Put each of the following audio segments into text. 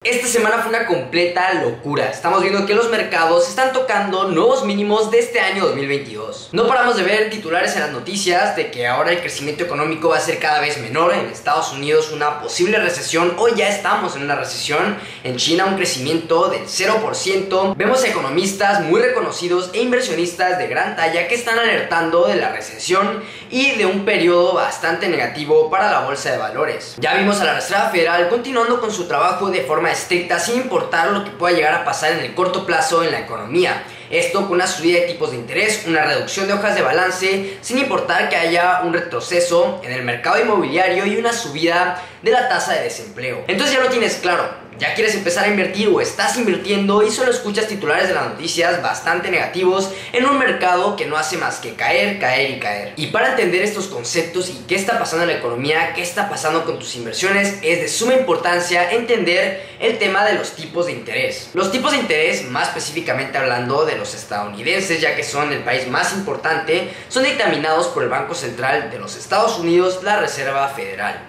Esta semana fue una completa locura. Estamos viendo que los mercados están tocando nuevos mínimos de este año 2022. No paramos de ver titulares en las noticias de que ahora el crecimiento económico va a ser cada vez menor. En Estados Unidos una posible recesión, o ya estamos en una recesión. En China un crecimiento del 0%. Vemos a economistas muy reconocidos e inversionistas de gran talla que están alertando de la recesión y de un periodo bastante negativo para la bolsa de valores. Ya vimos a la Reserva Federal continuando con su trabajo de forma estricta sin importar lo que pueda llegar a pasar en el corto plazo en la economía. Esto con una subida de tipos de interés, una reducción de hojas de balance, sin importar que haya un retroceso en el mercado inmobiliario y una subida de la tasa de desempleo. Entonces ya lo tienes claro. Ya quieres empezar a invertir o estás invirtiendo y solo escuchas titulares de las noticias bastante negativos en un mercado que no hace más que caer, caer y caer. Y para entender estos conceptos y qué está pasando en la economía, qué está pasando con tus inversiones, es de suma importancia entender el tema de los tipos de interés. Los tipos de interés, más específicamente hablando de los estadounidenses, ya que son el país más importante, son dictaminados por el Banco Central de los Estados Unidos, la Reserva Federal.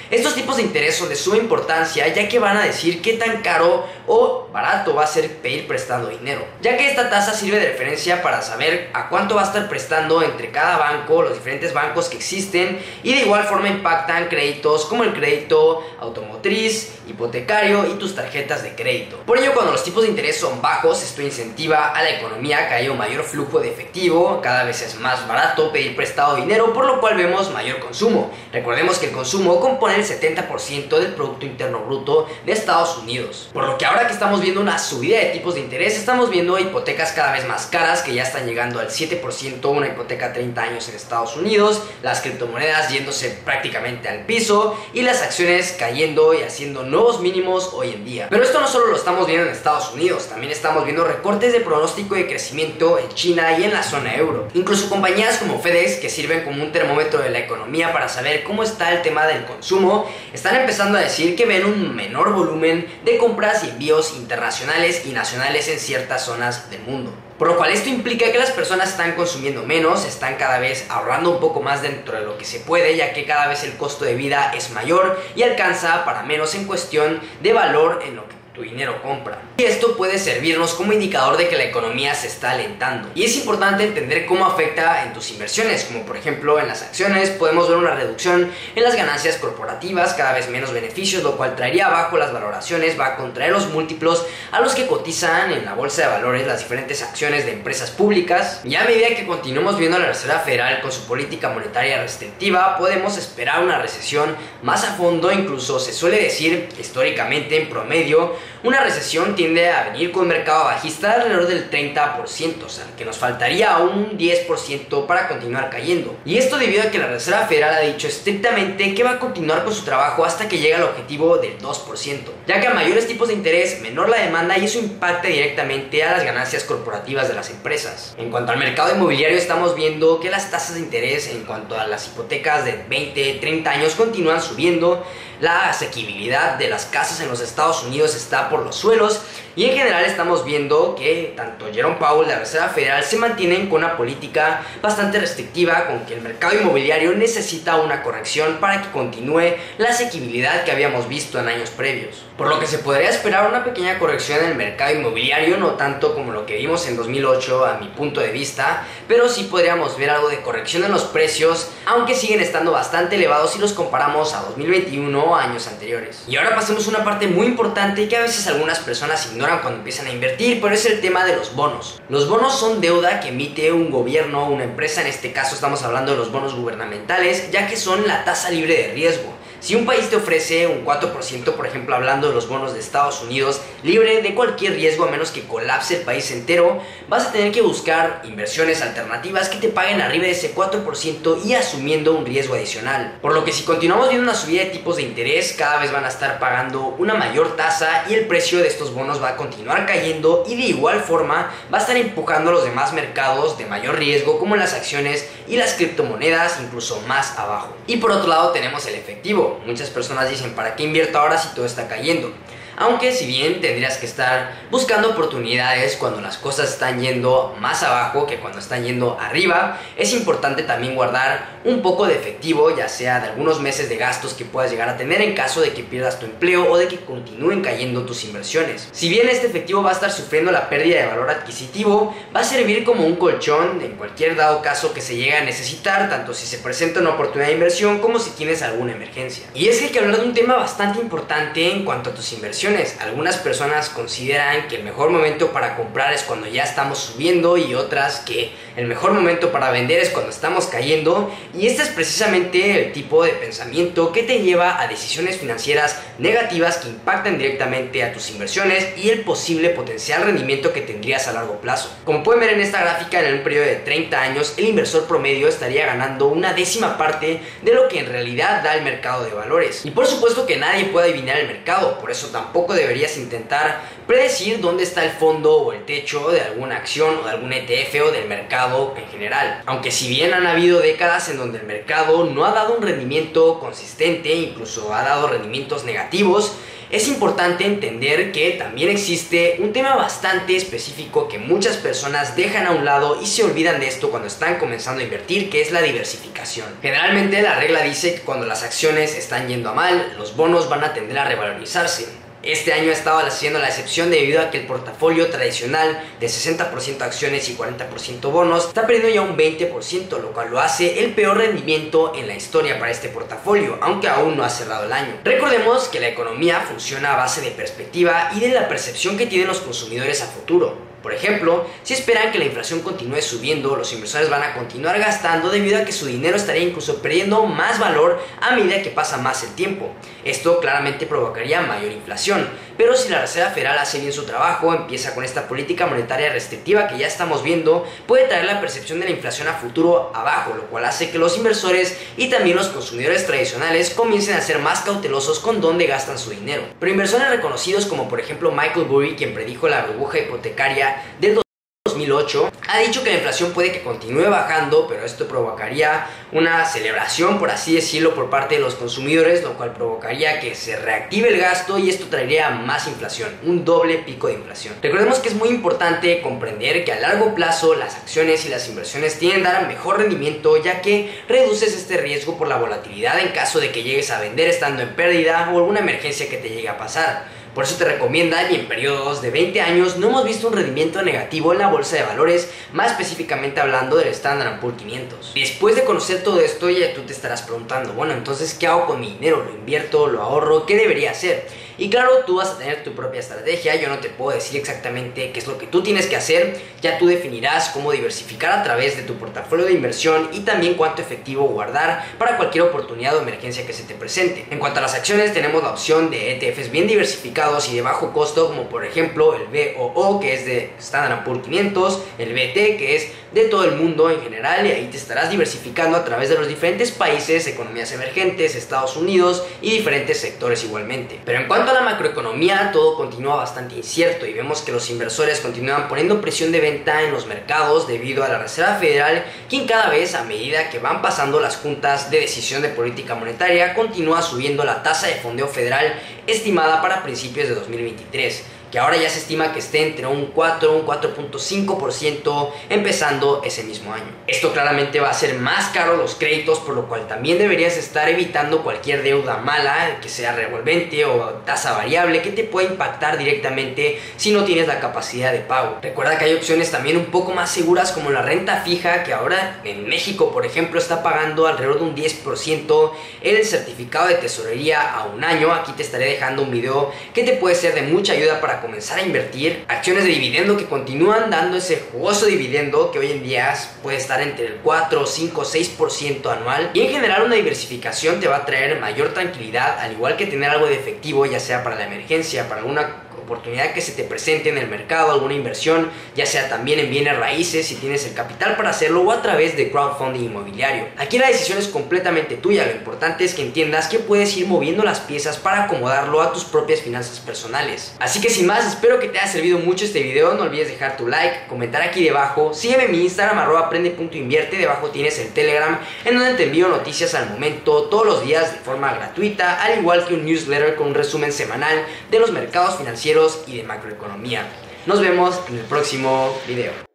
Estos tipos de interés son de suma importancia, ya que van a decir qué tan caro o barato va a ser pedir prestado dinero, ya que esta tasa sirve de referencia para saber a cuánto va a estar prestando entre cada banco, los diferentes bancos que existen, y de igual forma impactan créditos como el crédito automotriz, hipotecario y tus tarjetas de crédito. Por ello, cuando los tipos de interés son bajos, esto incentiva a la economía que haya un mayor flujo de efectivo, cada vez es más barato pedir prestado dinero, por lo cual vemos mayor consumo. Recordemos que el consumo compone el 70% del Producto Interno Bruto de Estados Unidos. Por lo que ahora que estamos viendo una subida de tipos de interés, estamos viendo hipotecas cada vez más caras que ya están llegando al 7%, una hipoteca a 30 años en Estados Unidos, las criptomonedas yéndose prácticamente al piso y las acciones cayendo y haciendo nuevos mínimos hoy en día. Pero esto no solo lo estamos viendo en Estados Unidos, también estamos viendo recortes de pronóstico de crecimiento en China y en la zona euro. Incluso compañías como FedEx, que sirven como un termómetro de la economía para saber cómo está el tema del consumo, están empezando a decir que ven un menor volumen de compras y envíos internacionales y nacionales en ciertas zonas del mundo. Por lo cual esto implica que las personas están consumiendo menos, están cada vez ahorrando un poco más dentro de lo que se puede, ya que cada vez el costo de vida es mayor y alcanza para menos en cuestión de valor en lo que tu dinero compra. Y esto puede servirnos como indicador de que la economía se está alentando. Y es importante entender cómo afecta en tus inversiones, como por ejemplo en las acciones podemos ver una reducción en las ganancias corporativas, cada vez menos beneficios, lo cual traería abajo las valoraciones, va a contraer los múltiplos a los que cotizan en la bolsa de valores las diferentes acciones de empresas públicas. Y a medida que continuemos viendo a la Reserva Federal con su política monetaria restrictiva, podemos esperar una recesión más a fondo. Incluso se suele decir históricamente, en promedio, una recesión tiende a venir con un mercado bajista alrededor del 30%, o sea, que nos faltaría un 10% para continuar cayendo. Y esto debido a que la Reserva Federal ha dicho estrictamente que va a continuar con su trabajo hasta que llegue al objetivo del 2%, ya que a mayores tipos de interés, menor la demanda y eso impacta directamente a las ganancias corporativas de las empresas. En cuanto al mercado inmobiliario, estamos viendo que las tasas de interés en cuanto a las hipotecas de 20, 30 años continúan subiendo, la asequibilidad de las casas en los Estados Unidos está por los suelos y en general estamos viendo que tanto Jerome Powell de la Reserva Federal se mantienen con una política bastante restrictiva, con que el mercado inmobiliario necesita una corrección para que continúe la asequibilidad que habíamos visto en años previos. Por lo que se podría esperar una pequeña corrección en el mercado inmobiliario, no tanto como lo que vimos en 2008 a mi punto de vista, pero sí podríamos ver algo de corrección en los precios, aunque siguen estando bastante elevados si los comparamos a 2021 o años anteriores. Y ahora pasemos a una parte muy importante que a veces algunas personas ignoran cuando empiezan a invertir, pero es el tema de los bonos. Los bonos son deuda que emite un gobierno o una empresa, en este caso estamos hablando de los bonos gubernamentales, ya que son la tasa libre de riesgo. Si un país te ofrece un 4%, por ejemplo hablando de los bonos de Estados Unidos, libre de cualquier riesgo a menos que colapse el país entero, vas a tener que buscar inversiones alternativas que te paguen arriba de ese 4% y asumiendo un riesgo adicional. Por lo que si continuamos viendo una subida de tipos de interés, cada vez van a estar pagando una mayor tasa y el precio de estos bonos va a continuar cayendo y de igual forma va a estar empujando a los demás mercados de mayor riesgo como las acciones y las criptomonedas incluso más abajo. Y por otro lado tenemos el efectivo. Muchas personas dicen, ¿para qué invierto ahora si todo está cayendo? aunque si bien tendrías que estar buscando oportunidades cuando las cosas están yendo más abajo que cuando están yendo arriba, es importante también guardar un poco de efectivo, ya sea de algunos meses de gastos que puedas llegar a tener en caso de que pierdas tu empleo o de que continúen cayendo tus inversiones. Si bien este efectivo va a estar sufriendo la pérdida de valor adquisitivo, va a servir como un colchón en cualquier dado caso que se llegue a necesitar, tanto si se presenta una oportunidad de inversión como si tienes alguna emergencia. Y es que hay que hablar de un tema bastante importante en cuanto a tus inversiones. Algunas personas consideran que el mejor momento para comprar es cuando ya estamos subiendo y otras que el mejor momento para vender es cuando estamos cayendo, y este es precisamente el tipo de pensamiento que te lleva a decisiones financieras negativas que impactan directamente a tus inversiones y el posible potencial rendimiento que tendrías a largo plazo. Como pueden ver en esta gráfica, en un periodo de 30 años el inversor promedio estaría ganando una décima parte de lo que en realidad da el mercado de valores. Y por supuesto que nadie puede adivinar el mercado, por eso tampoco deberías intentar predecir dónde está el fondo o el techo de alguna acción o de algún ETF o del mercado en general. Aunque si bien han habido décadas en donde el mercado no ha dado un rendimiento consistente, incluso ha dado rendimientos negativos, es importante entender que también existe un tema bastante específico que muchas personas dejan a un lado y se olvidan de esto cuando están comenzando a invertir, que es la diversificación. Generalmente la regla dice que cuando las acciones están yendo a mal, los bonos van a tender a revalorizarse. Este año ha estado siendo la excepción debido a que el portafolio tradicional de 60% acciones y 40% bonos está perdiendo ya un 20%, lo cual lo hace el peor rendimiento en la historia para este portafolio, aunque aún no ha cerrado el año. Recordemos que la economía funciona a base de perspectiva y de la percepción que tienen los consumidores a futuro. Por ejemplo, si esperan que la inflación continúe subiendo, los inversores van a continuar gastando debido a que su dinero estaría incluso perdiendo más valor a medida que pasa más el tiempo. Esto claramente provocaría mayor inflación, pero si la Reserva Federal hace bien su trabajo, empieza con esta política monetaria restrictiva que ya estamos viendo, puede traer la percepción de la inflación a futuro abajo, lo cual hace que los inversores y también los consumidores tradicionales comiencen a ser más cautelosos con dónde gastan su dinero. Pero inversores reconocidos como por ejemplo Michael Burry, quien predijo la burbuja hipotecaria del 2008, ha dicho que la inflación puede que continúe bajando, pero esto provocaría una celebración, por así decirlo, por parte de los consumidores, lo cual provocaría que se reactive el gasto y esto traería más inflación, un doble pico de inflación. Recordemos que es muy importante comprender que a largo plazo las acciones y las inversiones tienden a dar mejor rendimiento, ya que reduces este riesgo por la volatilidad en caso de que llegues a vender estando en pérdida o alguna emergencia que te llegue a pasar. Por eso te recomiendan, y en periodos de 20 años no hemos visto un rendimiento negativo en la bolsa de valores, más específicamente hablando del Standard & Poor's 500. Después de conocer todo esto, ya tú te estarás preguntando, bueno, entonces ¿qué hago con mi dinero? ¿Lo invierto? ¿Lo ahorro? ¿Qué debería hacer? Y claro, tú vas a tener tu propia estrategia, yo no te puedo decir exactamente qué es lo que tú tienes que hacer, ya tú definirás cómo diversificar a través de tu portafolio de inversión y también cuánto efectivo guardar para cualquier oportunidad o emergencia que se te presente. En cuanto a las acciones, tenemos la opción de ETFs bien diversificados y de bajo costo, como por ejemplo el VOO, que es de Standard & Poor's 500, el BT, que es de todo el mundo en general, y ahí te estarás diversificando a través de los diferentes países, economías emergentes, Estados Unidos y diferentes sectores igualmente. Pero en cuanto a la macroeconomía, todo continúa bastante incierto y vemos que los inversores continúan poniendo presión de venta en los mercados debido a la Reserva Federal, quien cada vez, a medida que van pasando las juntas de decisión de política monetaria, continúa subiendo la tasa de fondeo federal estimada para principios de 2023, que ahora ya se estima que esté entre un 4 un 4.5% empezando ese mismo año. Esto claramente va a hacer más caro los créditos, por lo cual también deberías estar evitando cualquier deuda mala, que sea revolvente o tasa variable, que te pueda impactar directamente si no tienes la capacidad de pago. Recuerda que hay opciones también un poco más seguras como la renta fija, que ahora en México, por ejemplo, está pagando alrededor de un 10% el certificado de tesorería a un año. Aquí te estaré dejando un video que te puede ser de mucha ayuda para comenzar a invertir. Acciones de dividendo que continúan dando ese jugoso dividendo que hoy en día puede estar entre el 4, 5, 6% anual, y en general una diversificación te va a traer mayor tranquilidad, al igual que tener algo de efectivo, ya sea para la emergencia, para alguna oportunidad que se te presente en el mercado, alguna inversión, ya sea también en bienes raíces si tienes el capital para hacerlo o a través de crowdfunding inmobiliario. Aquí la decisión es completamente tuya, lo importante es que entiendas que puedes ir moviendo las piezas para acomodarlo a tus propias finanzas personales. Así que sin más, espero que te haya servido mucho este video, no olvides dejar tu like, comentar aquí debajo, sígueme en mi Instagram @aprende.invierte, debajo tienes el Telegram en donde te envío noticias al momento todos los días de forma gratuita, al igual que un newsletter con un resumen semanal de los mercados financieros y de macroeconomía. Nos vemos en el próximo video.